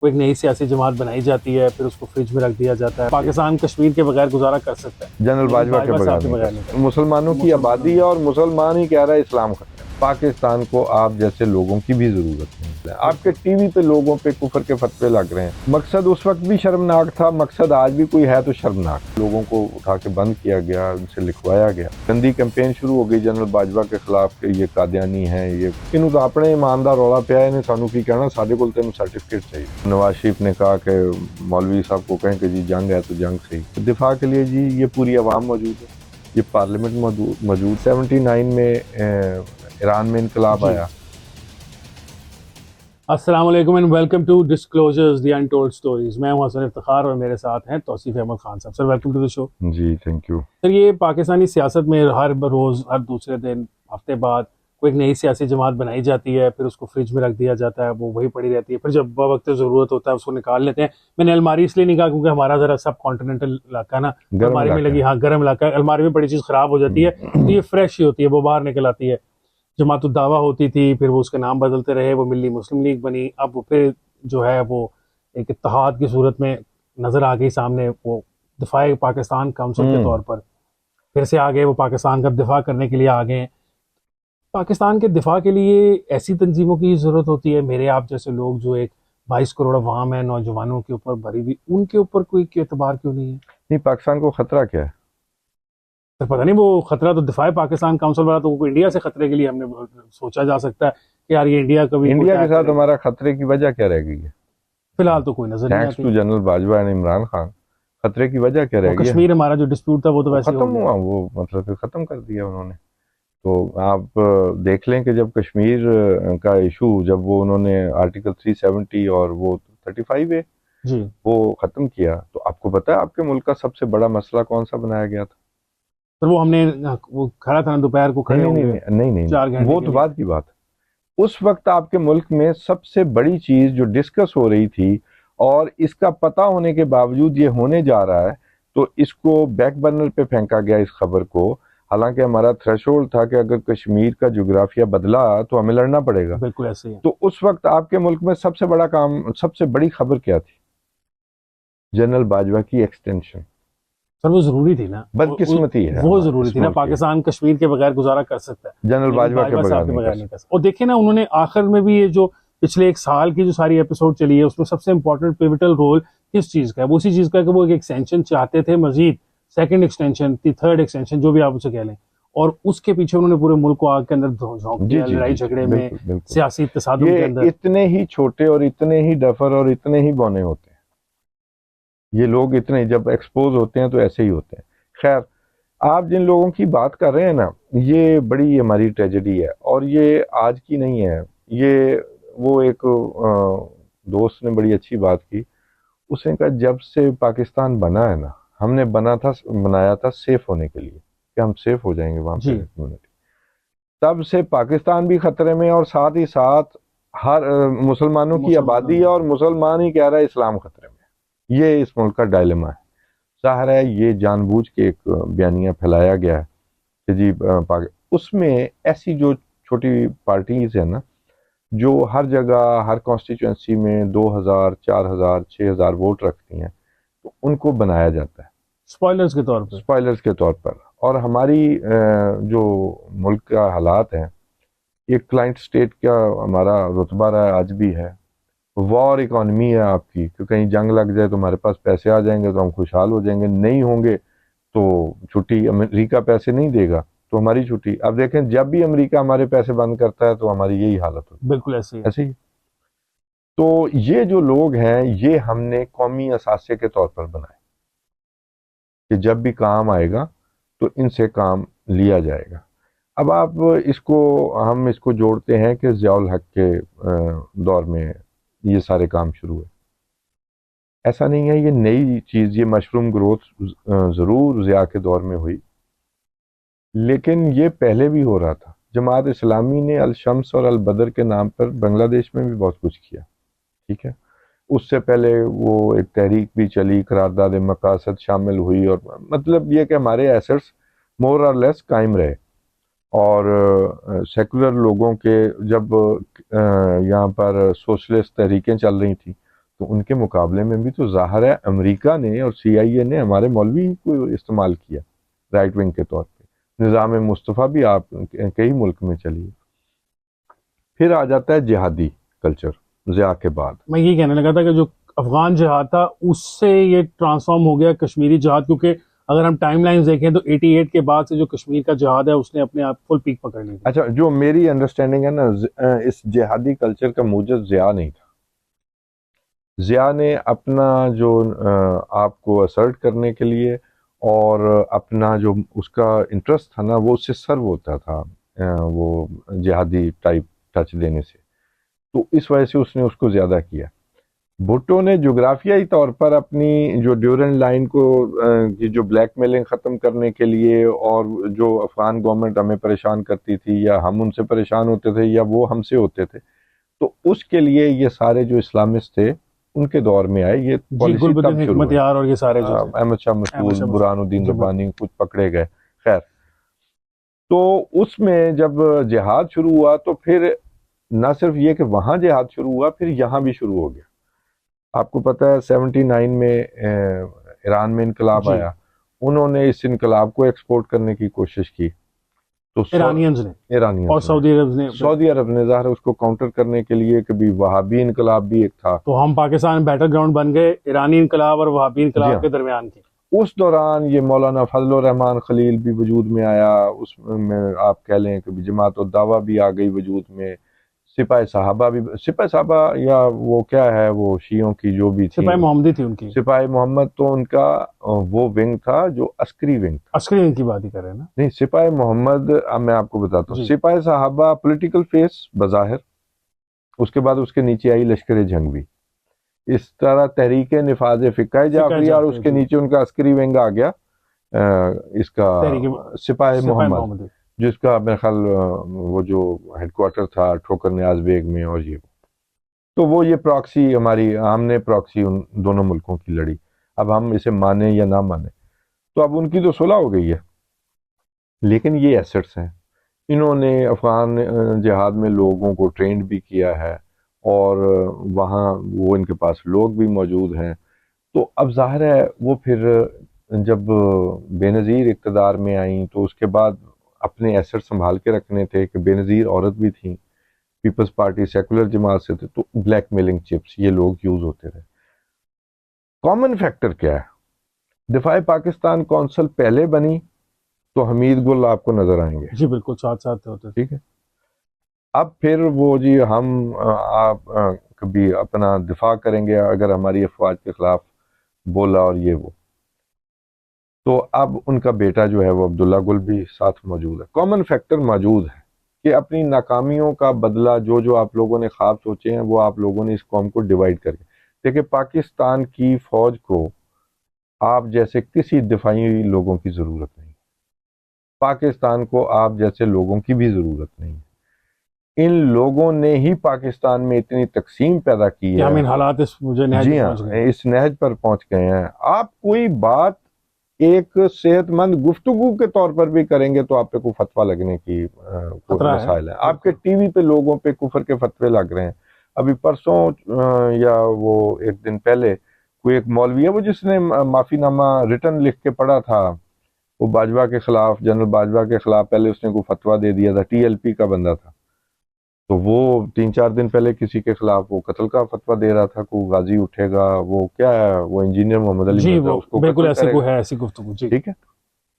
کوئی ایک نئی سیاسی جماعت بنائی جاتی ہے، پھر اس کو فریج میں رکھ دیا جاتا ہے. پاکستان کشمیر کے بغیر گزارا کر سکتا ہے، جنرل باجوہ کے صاحب بغیر نہیں. مسلمانوں کی آبادی ہے اور مسلمان ہی کہہ رہا ہے اسلام ختم. پاکستان کو آپ جیسے لوگوں کی بھی ضرورت نہیں. آپ کے ٹی وی پہ لوگوں پہ کفر کے فتوے لگ رہے ہیں. مقصد اس وقت بھی شرمناک تھا، مقصد آج بھی کوئی ہے تو شرمناک. لوگوں کو اٹھا کے بند کیا گیا، ان سے لکھوایا گیا. گندی کیمپین شروع ہو گئی جنرل باجوہ کے خلاف کہ یہ قادیانی ہیں. یہ انہوں تو اپنے ایماندار رولا پہ آئے نے سانو کی کہنا، ساڈے کول تینوں سرٹیفکیٹ چاہیے. نواز شریف نے کہا کہ مولوی صاحب کو کہیں کہ جی جنگ ہے تو جنگ صحیح. دفاع کے لیے جی یہ پوری عوام موجود ہے، یہ پارلیمنٹ موجود. 79 میں ایران میں انقلاب آیا. السلام علیکم and welcome to disclosures the untold stories. میں ہوں حسن افتخار اور میرے ساتھ ہیں توصیف احمد خان صاحب. Sir welcome to the show. جی تھینک یو. سر یہ پاکستانی سیاست میں ہر روز، ہر دوسرے دن، ہفتے بعد کوئی ایک نئی سیاسی جماعت بنائی جاتی ہے، پھر اس کو فریج میں رکھ دیا جاتا ہے، وہ وہی پڑی رہتی ہے. پھر جب وقت ضرورت ہوتا ہے اس کو نکال لیتے ہیں. میں نے الماری اس لیے نہیں کہا کیونکہ ہمارا ذرا سب کانٹیننٹل علاقہ نا، الماری میں لگی، ہاں گرم علاقہ ہے، الماری میں پڑی چیز خراب ہو جاتی ہے تو یہ فریش ہی ہوتی ہے، وہ باہر نکل آتی ہے. جماعت الدعویٰ ہوتی تھی، پھر وہ اس کے نام بدلتے رہے، وہ ملی مسلم لیگ بنی. اب وہ پھر جو ہے وہ ایک اتحاد کی صورت میں نظر آ گئی سامنے، وہ دفاع پاکستان کونسل کے طور پر پھر سے آگے، وہ پاکستان کا دفاع کرنے کے لیے آگے ہیں. پاکستان کے دفاع کے لیے ایسی تنظیموں کی ضرورت ہوتی ہے. میرے آپ جیسے لوگ جو ایک 22 کروڑ عوام ہے، نوجوانوں کے اوپر بھری ہوئی، ان کے اوپر کوئی اعتبار کیوں نہیں ہے؟ نہیں، پاکستان کو خطرہ کیا ہے؟ سر پتہ نہیں، وہ خطرہ تو دفاع پاکستان کونسل والا تو انڈیا سے خطرے کے لیے ہم نے سوچا جا سکتا ہے کہ یار یہ انڈیا کبھی انڈیا کے ساتھ ہمارا خطرے کی وجہ کیا رہ گئی ہے؟ فی الحال تو کوئی نظر نہیں تھینکس آتی. To general Bajwa and Imran Khan. خطرے کی وجہ کیا رہ گئی؟ کشمیر ہمارا جو ڈسپیوٹ تھا وہ تو ویسے ختم ہوا، وہ مطلب کہ ختم کر دیا انہوں نے. تو آپ دیکھ لیں کہ جب کشمیر کا ایشو، جب وہ انہوں نے آرٹیکل 370 اور وہ 35A جی وہ ختم کیا، تو آپ کو پتا ہے آپ کے ملک کا سب سے بڑا مسئلہ کون سا بنایا گیا تھا؟ سر وہ ہم نے وہ کھڑا تھا نا دوپہر کو کھڑے ہوں گے نہیں 4 گھنٹے وہ تو بعد کی بات. اس وقت آپ کے ملک میں سب سے بڑی چیز جو ڈسکس ہو رہی تھی، اور اس کا پتہ ہونے کے باوجود یہ ہونے جا رہا ہے، تو اس کو بیک برنر پہ پھینکا گیا اس خبر کو. حالانکہ ہمارا تھریشولڈ تھا کہ اگر کشمیر کا جغرافیہ بدلا تو ہمیں لڑنا پڑے گا. بالکل ایسے ہی ہے. تو اس وقت آپ کے ملک میں سب سے بڑا کام، سب سے بڑی خبر کیا تھی؟ جنرل باجوہ کی ایکسٹینشن. سر وہ ضروری تھی نا، بدقسمتی ہے وہ ضروری تھی نا. پاکستان کشمیر کے بغیر گزارا کر سکتا ہے، جنرل باجوہ کے بغیر نہیں کر سکتا. اور دیکھیں نا، انہوں نے آخر میں بھی یہ جو پچھلے 1 سال کی جو ساری ایپیسوڈ چلی ہے، اس میں سب سے امپورٹنٹ پیوٹل رول کس چیز کا ہے؟ وہ اسی چیز کا ہے کہ وہ ایک ایکسٹینشن چاہتے تھے، مزید سیکنڈ ایکسٹینشن، تھرڈ ایکسٹینشن، جو بھی آپ اسے کہہ لیں. اور اس کے پیچھے انہوں نے پورے ملک کو آگ کے اندر جھونک دیا، لڑائی جھگڑے میں، سیاسی تصادم کے اندر. اتنے ہی چھوٹے اور اتنے ہی ڈفر اور اتنے ہی بونے ہوتے ہیں یہ لوگ. اتنے جب ایکسپوز ہوتے ہیں تو ایسے ہی ہوتے ہیں. خیر، آپ جن لوگوں کی بات کر رہے ہیں نا، یہ بڑی ہماری ٹریجڈی ہے، اور یہ آج کی نہیں ہے. یہ وہ ایک دوست نے بڑی اچھی بات کی. اس نے کہا جب سے پاکستان بنا ہے نا، ہم نے بنایا تھا سیف ہونے کے لیے، کہ ہم سیف ہو جائیں گے وہاں پہ کمیونٹی. تب سے پاکستان بھی خطرے میں، اور ساتھ ہی ساتھ ہر مسلمانوں کی آبادی ہے، اور مسلمان ہی کہہ رہا ہے اسلام خطرے میں. یہ اس ملک کا ڈائلیما ہے. ظاہر ہے یہ جان بوجھ کے ایک بیانیہ پھیلایا گیا ہے کہ جی اس میں ایسی جو چھوٹی پارٹیز ہیں نا، جو ہر جگہ ہر کانسٹیچوئنسی میں 2000 4000 6000 ووٹ رکھتی ہیں، تو ان کو بنایا جاتا ہے سپوائلرز کے طور پر. اور ہماری جو ملک کا حالات ہیں، ایک کلائنٹ سٹیٹ کا ہمارا رتبہ رہا ہے، آج بھی ہے. وار اکانومی ہے آپ کی، کہ کہیں جنگ لگ جائے تو ہمارے پاس پیسے آ جائیں گے تو ہم خوشحال ہو جائیں گے، نہیں ہوں گے تو چھٹی. امریکہ پیسے نہیں دے گا تو ہماری چھٹی. اب دیکھیں جب بھی امریکہ ہمارے پیسے بند کرتا ہے تو ہماری یہی حالت ہوتی ہے. بالکل ایسے ہی. تو یہ جو لوگ ہیں، یہ ہم نے قومی اثاثے کے طور پر بنائے کہ جب بھی کام آئے گا تو ان سے کام لیا جائے گا. اب آپ ہم اس کو جوڑتے ہیں کہ ضیاء الحق کے دور میں یہ سارے کام شروع ہوئے. ایسا نہیں ہے، یہ نئی چیز، یہ مشروم گروتھ ضرور ضیاء کے دور میں ہوئی، لیکن یہ پہلے بھی ہو رہا تھا. جماعت اسلامی نے الشمس اور البدر کے نام پر بنگلہ دیش میں بھی بہت کچھ کیا، ٹھیک ہے. اس سے پہلے وہ ایک تحریک بھی چلی، قرارداد مقاصد شامل ہوئی، اور مطلب یہ کہ ہمارے ایسٹس مور اور لیس قائم رہے. اور سیکولر لوگوں کے جب یہاں پر سوشلسٹ تحریکیں چل رہی تھیں تو ان کے مقابلے میں بھی تو ظاہر ہے امریکہ نے اور CIA نے ہمارے مولوی کو استعمال کیا رائٹ ونگ کے طور پہ. نظام مصطفیٰ بھی آپ کئی ملک میں چلیے. پھر آ جاتا ہے جہادی کلچر ضیاء کے بعد. میں یہ کہنے لگا تھا کہ جو افغان جہاد تھا اس سے یہ ٹرانسفارم ہو گیا کشمیری جہاد، کیونکہ اگر ہم ٹائم لائنز دیکھیں تو 88 کے بعد سے جو کشمیر کا جہاد ہے اس نے اپنے آپ فل پیک پکڑ لی. اچھا، جو میری انڈرسٹینڈنگ ہے نا، اس جہادی کلچر کا موجد ضیاء نہیں تھا. ضیاء نے اپنا جو آپ کو اسرٹ کرنے کے لیے اور اپنا جو اس کا انٹرسٹ تھا نا وہ اس سے سرو ہوتا تھا وہ جہادی ٹائپ ٹچ دینے سے، تو اس وجہ سے اس نے اس کو زیادہ کیا. بھٹو نے جغرافیائی طور پر اپنی جو ڈیورنڈ لائن کو جو بلیک میلنگ ختم کرنے کے لیے اور جو افغان گورنمنٹ ہمیں پریشان کرتی تھی یا ہم ان سے پریشان ہوتے تھے یا وہ ہم سے ہوتے تھے، تو اس کے لیے یہ سارے جو اسلامسٹ تھے ان کے دور میں آئے. یہ پالیسی تب شروع ہوئی. یار اور یہ سارے جو احمد شاہ مسعود، برہان الدین ربانی کچھ پکڑے گئے. خیر، تو اس میں جب جہاد شروع ہوا تو پھر نہ صرف یہ کہ وہاں جہاد شروع ہوا، پھر یہاں بھی شروع ہو گیا. آپ کو پتہ ہے 79 میں ایران میں انقلاب آیا، انہوں نے اس انقلاب کو ایکسپورٹ کرنے کی کوشش کی، تو ایرانینز نے اور سعودی عرب نے ظاہر اس کو کاؤنٹر کرنے کے لیے کہ بھی وہابی انقلاب بھی ایک تھا، تو ہم پاکستان بیٹل گراؤنڈ بن گئے ایرانی انقلاب اور وہابی انقلاب کے درمیان کی. اس دوران یہ مولانا فضل الرحمان خلیل بھی وجود میں آیا، اس میں آپ کہہ لیں کہ جماعت الدعوہ بھی آ گئی وجود میں، سپاہ صحابہ یا وہ کیا ہے وہ شیعوں کی جو بھی تھی، سپاہ محمدی تھی ان کی. سپاہ محمد تو ان کا وہ ونگ تھا جو عسکری ونگ تھا. عسکری ونگ کی بات ہی کر رہے ہیں نا؟ نہیں، سپاہ محمد اب میں آپ کو بتاتا ہوں. سپاہ صحابہ پولیٹیکل فیس بظاہر، اس کے بعد اس کے نیچے آئی لشکر جنگ بھی، اس طرح تحریک نفاذ فقہ جعفری، اور اس کے نیچے ان کا عسکری ونگ آ گیا اس کا سپاہ محمد، جس کا میرے خیال وہ جو ہیڈ کوارٹر تھا ٹھوکر نیاز بیگ میں. اور یہ تو وہ یہ پراکسی ہم نے پراکسی ان دونوں ملکوں کی لڑی. اب ہم اسے مانیں یا نہ مانیں، تو اب ان کی تو صلح ہو گئی ہے، لیکن یہ ایسٹس ہیں. انہوں نے افغان جہاد میں لوگوں کو ٹرینڈ بھی کیا ہے اور وہاں وہ ان کے پاس لوگ بھی موجود ہیں. تو اب ظاہر ہے وہ پھر جب بے نظیر اقتدار میں آئیں تو اس کے بعد اپنے ایسٹ سنبھال کے رکھنے تھے کہ بے نظیر عورت بھی تھیں، پیپلز پارٹی سیکولر جماعت سے تھے، تو بلیک میلنگ چپس یہ لوگ یوز ہوتے رہے. کامن فیکٹر کیا ہے؟ دفاع پاکستان کونسل پہلے بنی تو حمید گل آپ کو نظر آئیں گے. جی بالکل، ساتھ ساتھ ہوتے. ٹھیک ہے. اب پھر وہ جی ہم آپ کبھی اپنا دفاع کریں گے اگر ہماری افواج کے خلاف بولا اور یہ وہ، تو اب ان کا بیٹا جو ہے وہ عبداللہ گل بھی ساتھ موجود ہے. کامن فیکٹر موجود ہے کہ اپنی ناکامیوں کا بدلہ جو آپ لوگوں نے خواب سوچے ہیں وہ آپ لوگوں نے اس قوم کو ڈیوائیڈ کر کے دیکھیں. پاکستان کی فوج کو آپ جیسے کسی دفاعی لوگوں کی ضرورت نہیں، پاکستان کو آپ جیسے لوگوں کی بھی ضرورت نہیں. ان لوگوں نے ہی پاکستان میں اتنی تقسیم پیدا کی ہے، ہم ان حالات جی ہاں اس نہج پر پہنچ گئے ہیں. آپ کوئی بات ایک صحت مند گفتگو کے طور پر بھی کریں گے تو آپ پہ کوئی فتویٰ لگنے کی مسائل ہے. آپ کے ٹی وی پہ لوگوں پہ کفر کے فتوے لگ رہے ہیں. ابھی پرسوں یا وہ ایک دن پہلے کوئی ایک مولوی ہے وہ جس نے معافی نامہ ریٹن لکھ کے پڑھا تھا، وہ باجوہ کے خلاف، جنرل باجوہ کے خلاف پہلے اس نے کوئی فتویٰ دے دیا تھا، TLP کا بندہ تھا، تو وہ 3-4 دن پہلے کسی کے خلاف وہ قتل کا فتویٰ دے رہا تھا. کوئی غازی اٹھے گا، وہ کیا ہے وہ انجینئر محمد علی جی مرزا، اس کو بالکل ایسے کوئی ہے ایسی گفتگو. جی ٹھیک ہے.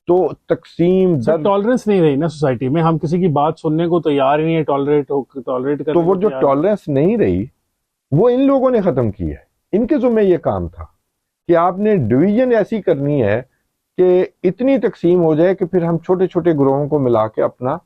تو تقسیم ٹالرنس نہیں رہی نا سوسائٹی میں، ہم کسی کی بات سننے کو تیار ہی نہیں ہے ٹالریٹ کرنے. تو وہ جو ٹالرنس نہیں رہی وہ ان لوگوں نے ختم کی ہے. ان کے ذمہ یہ کام تھا کہ آپ نے ڈویژن ایسی کرنی ہے کہ اتنی تقسیم ہو جائے کہ پھر ہم چھوٹے چھوٹے گروہوں کو ملا کے اپنا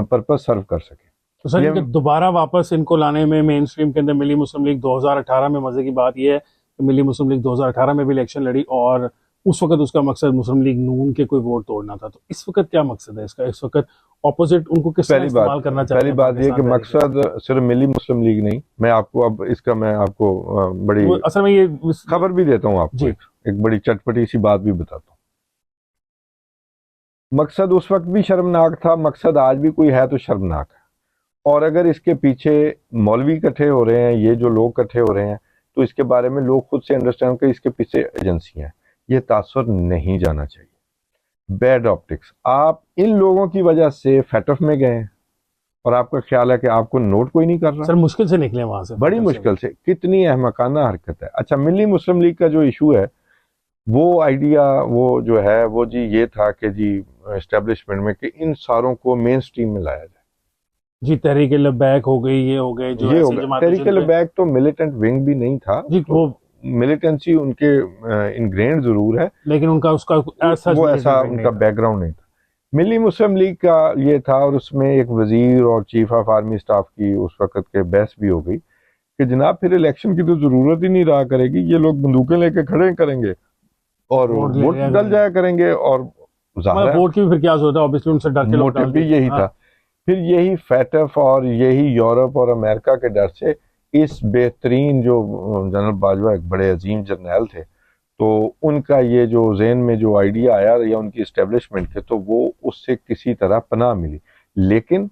پرپس سرو کر سکیں. تو سر دوبارہ واپس ان کو لانے میں مین اسٹریم کے اندر ملی مسلم لیگ 2018 میں مزے کی بات یہ ہے کہ ملی مسلم لیگ 2018 میں بھی الیکشن لڑی اور اس وقت اس کا مقصد مسلم لیگ نون کے کوئی ووٹ توڑنا تھا. تو اس وقت کیا مقصد ہے اس کا؟ اس وقت اپوزٹ ان کو کس طرح استعمال کرنا چاہتے ہیں؟ پہلی بات یہ کہ مقصد صرف ملی مسلم لیگ نہیں، میں آپ کو اب اس کا میں آپ کو بڑی اصل میں یہ خبر بھی دیتا ہوں آپ کو، ایک بڑی چٹپٹی سی بات بھی بتاتا ہوں. مقصد اس وقت بھی شرمناک تھا، مقصد آج بھی کوئی ہے تو شرمناک ہے. اور اگر اس کے پیچھے مولوی اکٹھے ہو رہے ہیں، یہ جو لوگ اکٹھے ہو رہے ہیں، تو اس کے بارے میں لوگ خود سے انڈرسٹینڈ کریں اس کے پیچھے ایجنسی ہیں. یہ تاثر نہیں جانا چاہیے. بیڈ آپٹکس، آپ ان لوگوں کی وجہ سے فیٹف میں گئے ہیں اور آپ کا خیال ہے کہ آپ کو نوٹ کوئی نہیں کر رہا. سر مشکل سے نکلے وہاں سے، بڑی مشکل سے. کتنی احمقانہ حرکت ہے. اچھا، ملی مسلم لیگ کا جو ایشو ہے وہ آئیڈیا وہ جو ہے وہ جی یہ تھا کہ جی اسٹیبلشمنٹ میں کہ ان ساروں کو مین سٹریم میں لایا جائے. جی تحریک لبیک ہو گئی، یہ ہو گئے جو یہ ایسی ہوگا. جماعتیں تحریک جن پہ- لبیک تو ملیٹنٹ ونگ بھی نہیں تھا جی وہ، ملیٹنسی ان کے انگرینڈ ضرور ہے لیکن ان کا اس کا وہ ایسا ان کا بیک گراؤنڈ نہیں تھا. ملی مسلم لیگ کا یہ تھا اور اس میں ایک وزیر اور چیف آف آرمی سٹاف کی اس وقت کے بحث بھی ہو گئی کہ جناب پھر الیکشن کی تو ضرورت ہی نہیں رہا کرے گی، یہ لوگ بندوقیں لے کے کھڑے کریں گے اور ووٹ ڈل جایا کریں گے. اور ظاہر ہے ووٹ کی بھی پھر کیا ضرورت ہے، obviously ان سے ڈر کے لوگ موٹو ڈال بھی دیتے ہیں. یہی ہاں. تھا. پھر یہی فیٹف اور یہی یورپ اور امریکہ کے ڈر سے اس بہترین جو جنرل باجوہ ایک بڑے عظیم جرنیل تھے، تو ان کا یہ جو ذہن میں جو آئیڈیا آیا یا ان کی اسٹیبلشمنٹ کے، تو وہ اس سے کسی طرح پناہ ملی، لیکن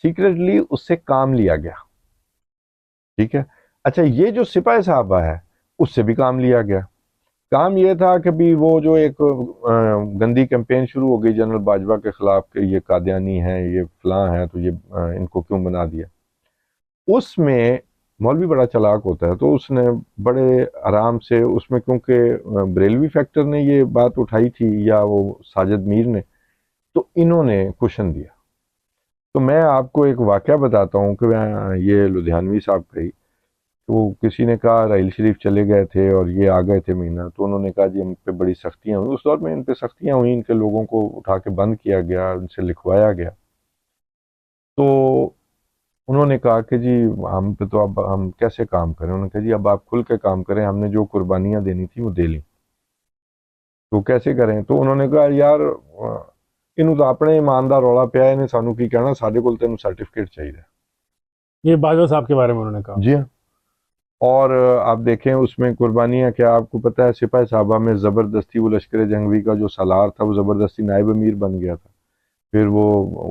سیکریٹلی اس سے کام لیا گیا. ٹھیک ہے. اچھا، یہ جو سپاہی صحابہ ہے اس سے بھی کام لیا گیا. کام یہ تھا کہ بھی وہ جو ایک گندی کیمپین شروع ہو گئی جنرل باجوہ کے خلاف کہ یہ قادیانی ہیں، یہ فلاں ہیں، تو یہ ان کو کیوں بنا دیا. اس میں مولوی بڑا چلاک ہوتا ہے، تو اس نے بڑے آرام سے اس میں، کیونکہ بریلوی فیکٹر نے یہ بات اٹھائی تھی یا وہ ساجد میر نے، تو انہوں نے کوشن دیا. تو میں آپ کو ایک واقعہ بتاتا ہوں کہ یہ لدھیانوی صاحب کا ہی، تو کسی نے کہا راحیل شریف چلے گئے تھے اور یہ آ گئے تھے مینہ، تو انہوں نے کہا جی ہم پہ بڑی سختیاں ہوئی. اس دور میں ان پہ سختیاں ہوئیں، ان کے لوگوں کو اٹھا کے بند کیا گیا، ان سے لکھوایا گیا. تو انہوں نے کہا کہ جی ہم پہ تو اب ہم کیسے کام کریں. انہوں نے کہا جی اب آپ کھل کے کام کریں، ہم نے جو قربانیاں دینی تھی وہ دے لیں، تو کیسے کریں. تو انہوں نے کہا یار انہوں تو اپنے ایماندار رولا پیا، انہیں سانو کی کہنا، ساڈے کول تینوں سرٹیفکیٹ چاہیے. یہ باجوہ صاحب کے بارے میں انہوں نے کہا. جی ہاں. اور آپ دیکھیں اس میں قربانیاں کیا، آپ کو پتہ ہے سپاہی صحابہ میں زبردستی وہ لشکر جنگوی کا جو سالار تھا وہ زبردستی نائب امیر بن گیا تھا، پھر وہ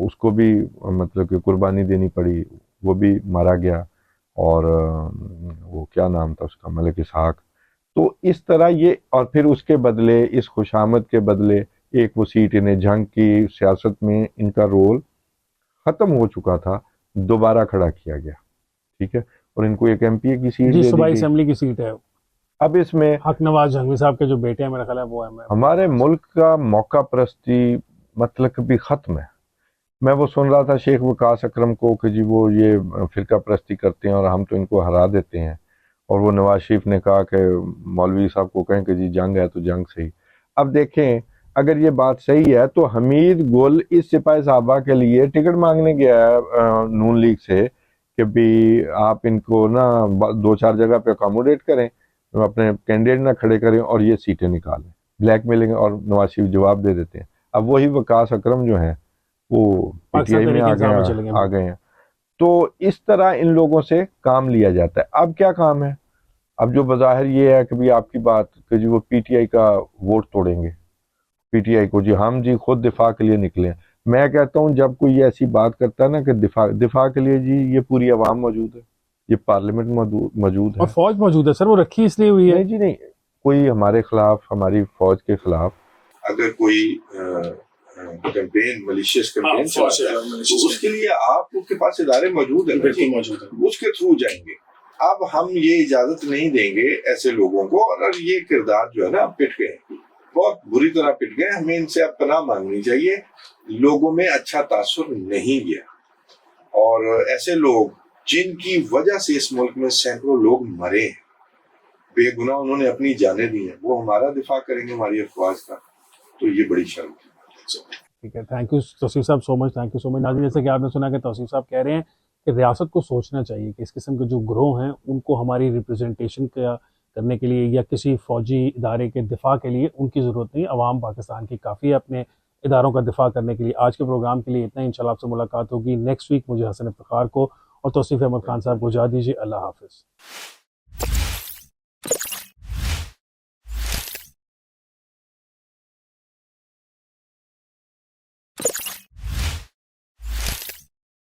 اس کو بھی مطلب کہ قربانی دینی پڑی، وہ بھی مارا گیا. اور وہ کیا نام تھا اس کا، ملک اسحاق. تو اس طرح یہ، اور پھر اس کے بدلے، اس خوشامد کے بدلے ایک وہ سیٹ انہیں جنگ کی سیاست میں ان کا رول ختم ہو چکا تھا، دوبارہ کھڑا کیا گیا. ٹھیک ہے. اور ان کو ایک ایم پی اے کی سیٹ جی دے دی صوبائی گئی. اسمبلی کی سیٹ ہے. اب اس میں حق نواز جہنگوی صاحب کے جو بیٹے ہیں میرا خیال ہے وہ ہیں. ہمارے ملک کا موقع پرستی مطلب بھی ختم ہے. میں وہ سن رہا تھا شیخ وقاص اکرم کو کہ جی وہ یہ فرقہ پرستی کرتے ہیں اور ہم تو ان کو ہرا دیتے ہیں، اور وہ نواز شریف نے کہا کہ مولوی صاحب کو کہیں کہ جی جنگ ہے تو جنگ صحیح. اب دیکھیں اگر یہ بات صحیح ہے تو حمید گل اس سپاہی صحابہ کے لیے ٹکٹ مانگنے گیا ہے نون لیگ سے کہ بھی آپ ان کو نا 2-4 جگہ پہ اکاموڈیٹ کریں، اپنے کینڈیڈیٹ نہ کھڑے کریں اور یہ سیٹیں نکالیں، بلیک میلنگ. اور نواز شریف جواب دے دیتے ہیں. اب وہی وقاص اکرم جو ہیں وہ پی ٹی آئی میں آ گئے ہیں. تو اس طرح ان لوگوں سے کام لیا جاتا ہے. اب کیا کام ہے؟ اب جو بظاہر یہ ہے کہ بھی آپ کی بات کہ جی وہ پی ٹی آئی کا ووٹ توڑیں گے، پی ٹی آئی کو جی ہم جی خود دفاع کے لیے نکلے ہیں. میں کہتا ہوں جب کوئی ایسی بات کرتا ہے نا کہ دفاع کے لیے، جی یہ پوری عوام موجود ہے، یہ پارلیمنٹ موجود ہے، اور فوج موجود ہے. سر وہ رکھی اس لیے ہوئی ہے. نہیں جی نہیں، کوئی ہمارے خلاف، ہماری فوج کے خلاف اگر کوئی کیمپین ملیشیس کیمپین چلاتا ہے تو اس کے لیے آپ کے پاس ادارے موجود ہیں، اس کے تھرو جائیں گے. اب ہم یہ اجازت نہیں دیں گے ایسے لوگوں کو. اور یہ کردار جو ہے نا پٹ گئے، بہت بری طرح پٹ گئے. ہمیں ان سے اب پناہ مانگنی چاہیے. لوگوں میں اچھا تاثر نہیں گیا، اور ایسے لوگ جن کی وجہ سے اس ملک میں سینکڑوں لوگ مرے ہیں، بے گناہ انہوں نے اپنی جانیں دی ہیں، وہ ہمارا دفاع کریں گے، ہماری افواج کا، تو یہ بڑی شرم ہے. ٹھیک ہے. تھینک یو توصیف صاحب سو مچ. تھینک یو سو مچ. ناظرین جیسے کہ آپ نے سنا کہ توصیف صاحب کہہ رہے ہیں کہ ریاست کو سوچنا چاہیے کہ اس قسم کے جو گروہ ہیں ان کو ہماری ریپرزنٹیشن کرنے کے لیے یا کسی فوجی ادارے کے دفاع کے لیے ان کی ضرورت نہیں. عوام پاکستان کی کافی ہے اپنے اداروں کا دفاع کرنے کے لیے. آج کے پروگرام کے لیے اتنا ہی. انشاءاللہ آپ سے ملاقات ہوگی نیکسٹ ویک. مجھے حسن افتخار کو اور توصیف احمد خان صاحب کو اجازت دیجیے. اللہ حافظ.